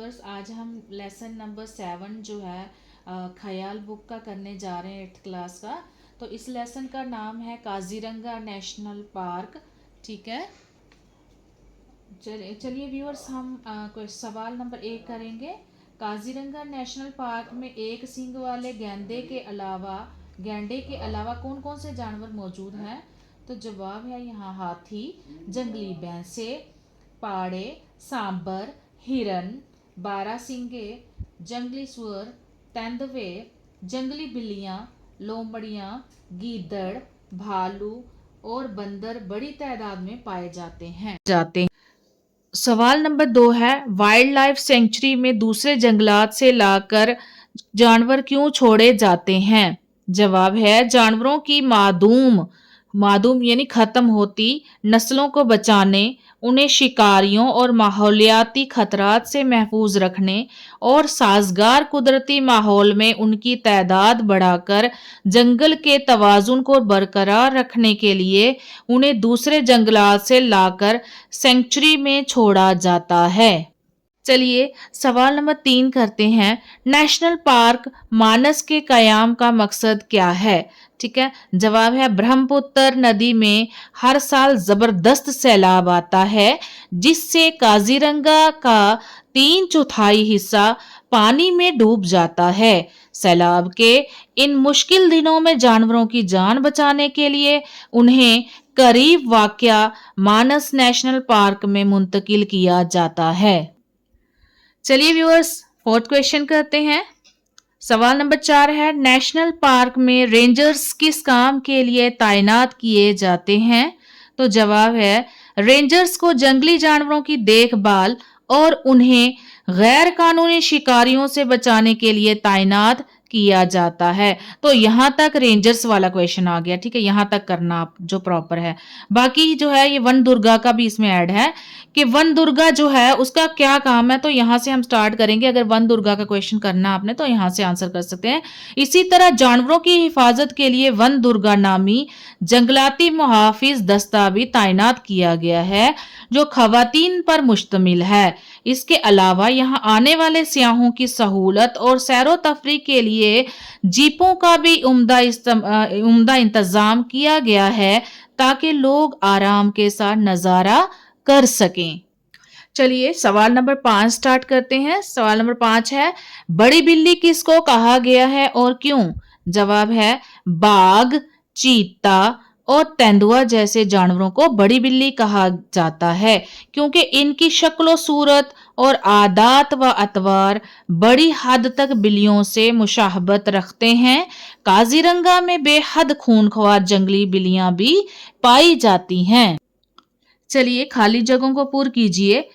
Viewers, आज हम lesson number 7 जो है ख्याल बुक का करने जा रहे हैं 8th क्लास का। तो इस लेसन का नाम है काजीरंगा नेशनल पार्क। ठीक है, चलिए व्यूअर्स, हम कोई सवाल नंबर 1 करेंगे। काजीरंगा नेशनल पार्क में एक सींग वाले गैंडे के अलावा कौन कौन से जानवर मौजूद हैं? तो जवाब है यहाँ हाथी, जंगली भैंसे, पाड़े, सांबर, हिरन, बारहसिंगे, जंगली सुअर, तेंदुए, जंगली बिल्लियाँ, लोमड़ियाँ, गीदड़, भालू और बंदर बड़ी तादाद में पाए जाते हैं। सवाल नंबर 2 है, वाइल्ड लाइफ सेंचुरी में दूसरे जंगलात से लाकर जानवर क्यों छोड़े जाते हैं? जवाब है जानवरों की मादूम यानी खत्म होती नस्लों को बचाने, उन्हें शिकारियों और माहौलियाती खतरात से महफूज रखने और साजगार कुदरती माहौल में उनकी तादाद बढ़ाकर जंगल के तवाजुन को बरकरार रखने के लिए उन्हें दूसरे जंगलात से लाकर सेंचुरी में छोड़ा जाता है। चलिए सवाल नंबर 3 करते हैं। नेशनल पार्क मानस के कयाम का मकसद क्या है? ठीक है, जवाब है ब्रह्मपुत्र नदी में हर साल जबरदस्त सैलाब आता है, जिससे काजीरंगा का 3/4 हिस्सा पानी में डूब जाता है। सैलाब के इन मुश्किल दिनों में जानवरों की जान बचाने के लिए उन्हें करीब वाक़या मानस नेशनल पार्क में मुंतकिल किया जाता है। चलिए व्यूअर्स, 4th क्वेश्चन करते हैं। सवाल नंबर 4 है, नेशनल पार्क में रेंजर्स किस काम के लिए तैनात किए जाते हैं? तो जवाब है रेंजर्स को जंगली जानवरों की देखभाल और उन्हें गैर कानूनी शिकारियों से बचाने के लिए तैनात किया जाता है। तो यहाँ तक रेंजर्स वाला क्वेश्चन आ गया। ठीक है, यहाँ तक करना आप जो प्रॉपर है। बाकी जो है ये वन दुर्गा का भी इसमें ऐड है कि वन दुर्गा जो है उसका क्या काम है। तो यहाँ से हम स्टार्ट करेंगे। अगर वन दुर्गा का क्वेश्चन करना आपने तो यहाँ से आंसर कर सकते हैं। इसी तरह जानवरों की हिफाजत के लिए वन दुर्गा नामी जंगलाती मुहाफिज दस्ता भी तैनात किया गया है, जो खवातीन पर मुश्तमिल है। इसके अलावा यहाँ आने वाले सियाहों की सहूलत और सैरो तफरी के लिए जीपों का भी उम्दा इंतजाम किया गया है, ताकि लोग आराम के साथ नजारा कर सकें। चलिए सवाल नंबर 5 स्टार्ट करते हैं। सवाल नंबर 5 है, बड़ी बिल्ली किसको कहा गया है और क्यों? जवाब है बाघ, चीता और तेंदुआ जैसे जानवरों को बड़ी बिल्ली कहा जाता है, क्योंकि इनकी शक्ल सूरत और आदात व अतवार बड़ी हद तक बिल्लियों से मुशाहबत रखते हैं। काजीरंगा में बेहद खूनख्वार जंगली बिल्लियां भी पाई जाती हैं। चलिए खाली जगहों को पूर्ण कीजिए।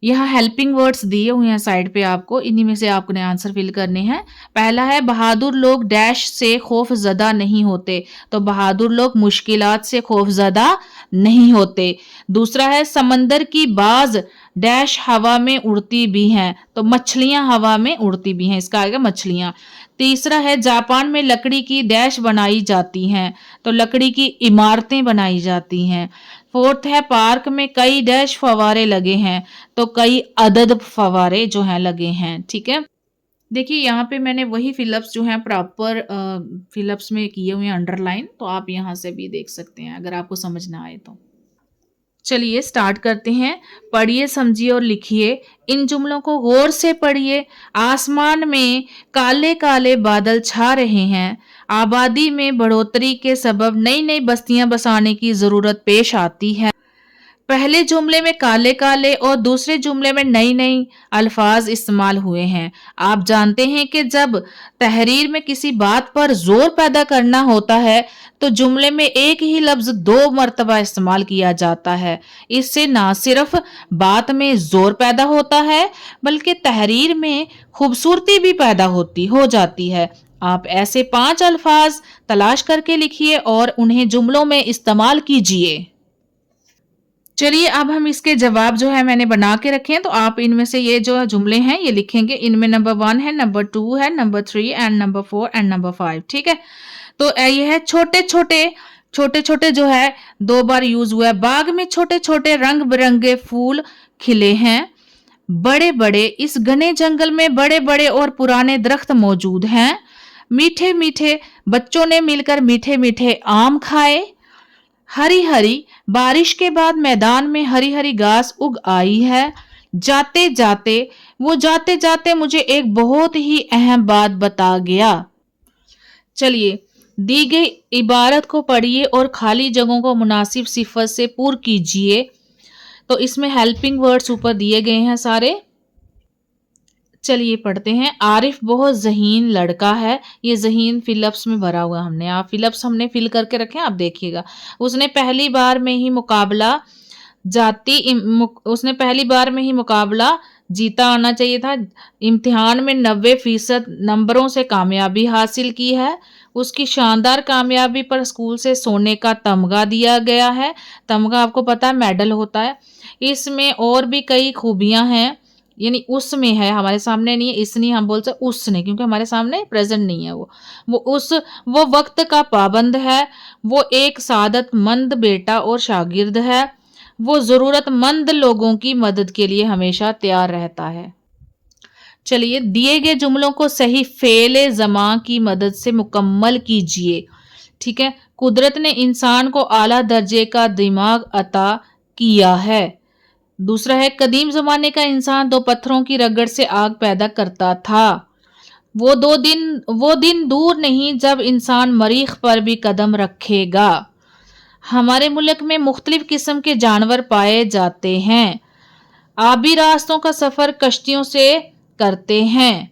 यहाँ हेल्पिंग वर्ड्स दिए हुए हैं साइड पे आपको, इन्हीं में से आपने आंसर फिल करने हैं। पहला है बहादुर लोग डैश से खौफ ज़दा नहीं होते। तो बहादुर लोग मुश्किलात से खौफ ज़दा नहीं होते। दूसरा है समंदर की बाज डैश हवा में उड़ती भी हैं। तो मछलियां हवा में उड़ती भी हैं, इसका आएगा मछलियां। तीसरा है जापान में लकड़ी की डैश बनाई जाती हैं। तो लकड़ी की इमारतें बनाई जाती हैं। 4th है पार्क में कई डैश फवारे लगे हैं। तो कई अदद फवारे जो हैं लगे हैं। ठीक है, देखिए यहाँ पे मैंने वही फिलअप्स जो हैं प्रॉपर फिलअप्स में किए हुए हैं अंडरलाइन, तो आप यहाँ से भी देख सकते हैं अगर आपको समझ ना आए तो। चलिए स्टार्ट करते हैं। पढ़िए, समझिए और लिखिए। इन जुमलों को गौर से पढ़िए। आसमान में काले काले बादल छा रहे हैं। आबादी में बढ़ोतरी के सबब नई नई बस्तियां बसाने की जरूरत पेश आती है। पहले जुमले में काले काले और दूसरे जुमले में नई नई अल्फाज इस्तेमाल हुए हैं। आप जानते हैं कि जब तहरीर में किसी बात पर जोर पैदा करना होता है तो जुमले में एक ही लफ्ज 2 मरतबा इस्तेमाल किया जाता है। इससे ना सिर्फ बात में जोर पैदा होता है बल्कि तहरीर में खूबसूरती भी पैदा हो जाती है। आप ऐसे 5 अल्फाज तलाश करके लिखिए और उन्हें जुमलों में इस्तेमाल कीजिए। चलिए अब हम इसके जवाब जो है मैंने बना के रखे हैं, तो आप इनमें से ये जो जुमले हैं ये लिखेंगे। इनमें नंबर 1 है, नंबर 2 है, number 3 and number 4 and number 5। ठीक है, तो ये है छोटे छोटे जो है 2 बार यूज हुआ है। बाग में छोटे छोटे रंग बिरंगे फूल खिले हैं। बड़े बड़े इस घने जंगल में बड़े बड़े और पुराने दरख्त मौजूद हैं। मीठे मीठे बच्चों ने मिलकर मीठे मीठे आम खाए। हरी हरी बारिश के बाद मैदान में हरी हरी घास उग आई है। जाते जाते मुझे एक बहुत ही अहम बात बता गया। चलिए, दी गई इबारत को पढ़िए और खाली जगहों को मुनासिब सिफत से पूर्ण कीजिए। तो इसमें हेल्पिंग वर्ड्स ऊपर दिए गए हैं सारे। चलिए पढ़ते हैं। आरिफ बहुत ज़हीन लड़का है। ये ज़हीन फिलअप्स में भरा हुआ हमने, आप फिलअप्स हमने फिल करके रखे हैं, आप देखिएगा। उसने पहली बार में ही मुकाबला जीता आना चाहिए था। इम्तिहान में 90% नंबरों से कामयाबी हासिल की है। उसकी शानदार कामयाबी पर स्कूल से सोने का तमगा दिया गया है। तमगा आपको पता है मेडल होता है। इसमें और भी कई खूबियां हैं, यानी उसमें है, हमारे सामने नहीं है, इसलिए हम बोल सकते उसने, क्योंकि हमारे सामने प्रेजेंट नहीं है। वो वक्त का पाबंद है। वो एक सादतमंद बेटा और शागिर्द है। वो ज़रूरतमंद लोगों की मदद के लिए हमेशा तैयार रहता है। चलिए, दिए गए जुमलों को सही फेले ज़मा की मदद से मुकम्मल कीजिए। ठीक है। कुदरत ने इंसान को आला दर्जे का दिमाग अता किया है। दूसरा है, कदीम ज़माने का इंसान 2 पत्थरों की रगड़ से आग पैदा करता था। वो दिन दूर नहीं जब इंसान मरीख पर भी कदम रखेगा। हमारे मुल्क में मुख्तलिफ किस्म के जानवर पाए जाते हैं। आबी रास्तों का सफ़र कश्तियों से करते हैं।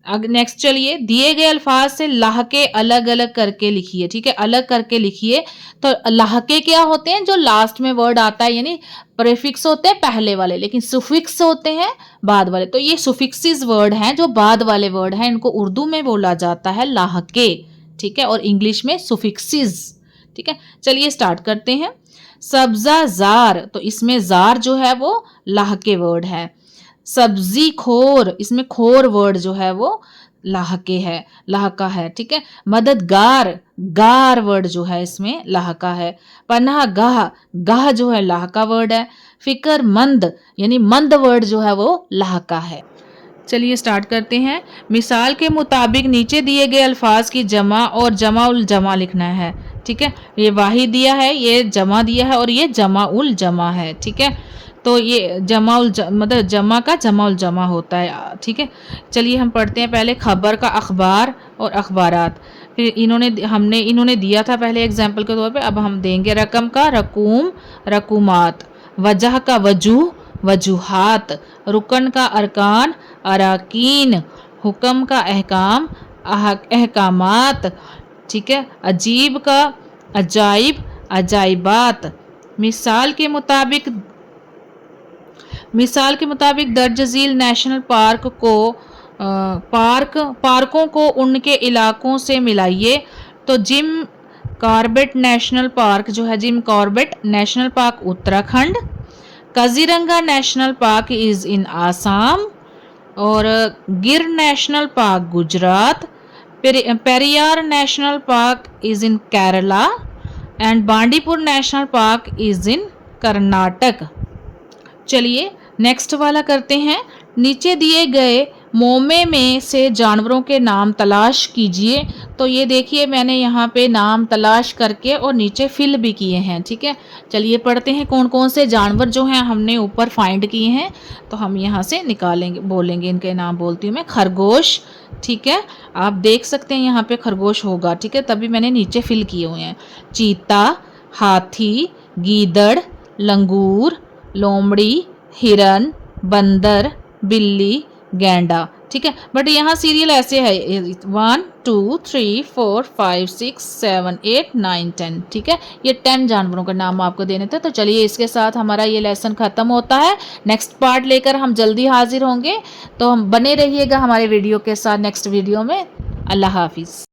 नेक्स्ट चलिए, दिए गए अल्फाज से लाहके अलग अलग करके लिखिए। ठीक है, अलग करके लिखिए। तो लाहके क्या होते हैं? जो लास्ट में वर्ड आता है, यानी प्रीफिक्स होते हैं पहले वाले, लेकिन सुफिक्स होते हैं बाद वाले। तो ये सुफिक्सिस वर्ड हैं, जो बाद वाले वर्ड हैं, इनको उर्दू में बोला जाता है लाहके। ठीक है, और इंग्लिश में सुफिक्सिस। ठीक है, चलिए स्टार्ट करते हैं। सब्जा जार, तो इसमें जार जो है वो लाहके वर्ड है। सब्जी खोर, इसमें खोर वर्ड जो है वो लाहका है। ठीक है। मददगार, गार वर्ड जो है इसमें लाहका है। पनाह गाह जो है लाहका वर्ड है। फिकर मंद, यानी मंद वर्ड जो है वो लाहका है। चलिए स्टार्ट करते हैं। मिसाल के मुताबिक नीचे दिए गए अल्फाज की जमा और जमा उल जमा लिखना है। ठीक है, ये वाहिद दिया है, ये जमा दिया है, और ये जमा उल जमा है। ठीक है, तो ये मतलब जमा का जमा उल जमा होता है। ठीक है, चलिए हम पढ़ते हैं। पहले खबर का अखबार और अखबारात। फिर इन्होंने दिया था पहले एग्जाम्पल के तौर पे, अब हम देंगे। रकम का रकूम, रकूमात। वजह का वजूह, वजूहात। रुकन का अरकान, अराकीन। हुक्म का अहकाम, अहकामात। ठीक है। अजीब का अजाइब, अजाइबात। मिसाल के मुताबिक दर्ज झील नेशनल पार्कों को उनके इलाकों से मिलाइए। तो जिम कॉर्बेट नेशनल पार्क जो है, Jim Corbett national park Uttarakhand. Kaziranga national park is in Assam. और Gir national park Gujarat. Periyar national park is in Kerala. And Bandipur national park is in Karnataka. चलिए नेक्स्ट वाला करते हैं। नीचे दिए गए मोमे में से जानवरों के नाम तलाश कीजिए। तो ये देखिए, मैंने यहाँ पे नाम तलाश करके और नीचे फिल भी किए हैं। ठीक है, चलिए पढ़ते हैं कौन कौन से जानवर जो हैं हमने ऊपर फाइंड किए हैं। तो हम यहाँ से निकालेंगे, बोलेंगे, इनके नाम बोलती हूँ मैं। खरगोश, ठीक है, आप देख सकते हैं यहाँ पे खरगोश होगा। ठीक है, तभी मैंने नीचे फिल किए हुए हैं। चीता, हाथी, गीदड़, लंगूर, लोमड़ी, हिरन, बंदर, बिल्ली, गैंडा। ठीक है, बट यहाँ सीरियल ऐसे है 1 2 3 4 5 6 7 8 9 10। ठीक है, ये 10 जानवरों का नाम आपको देने थे। तो चलिए इसके साथ हमारा ये लेसन ख़त्म होता है। नेक्स्ट पार्ट लेकर हम जल्दी हाजिर होंगे, तो हम बने रहिएगा हमारे वीडियो के साथ नेक्स्ट वीडियो में। अल्लाह हाफिज़।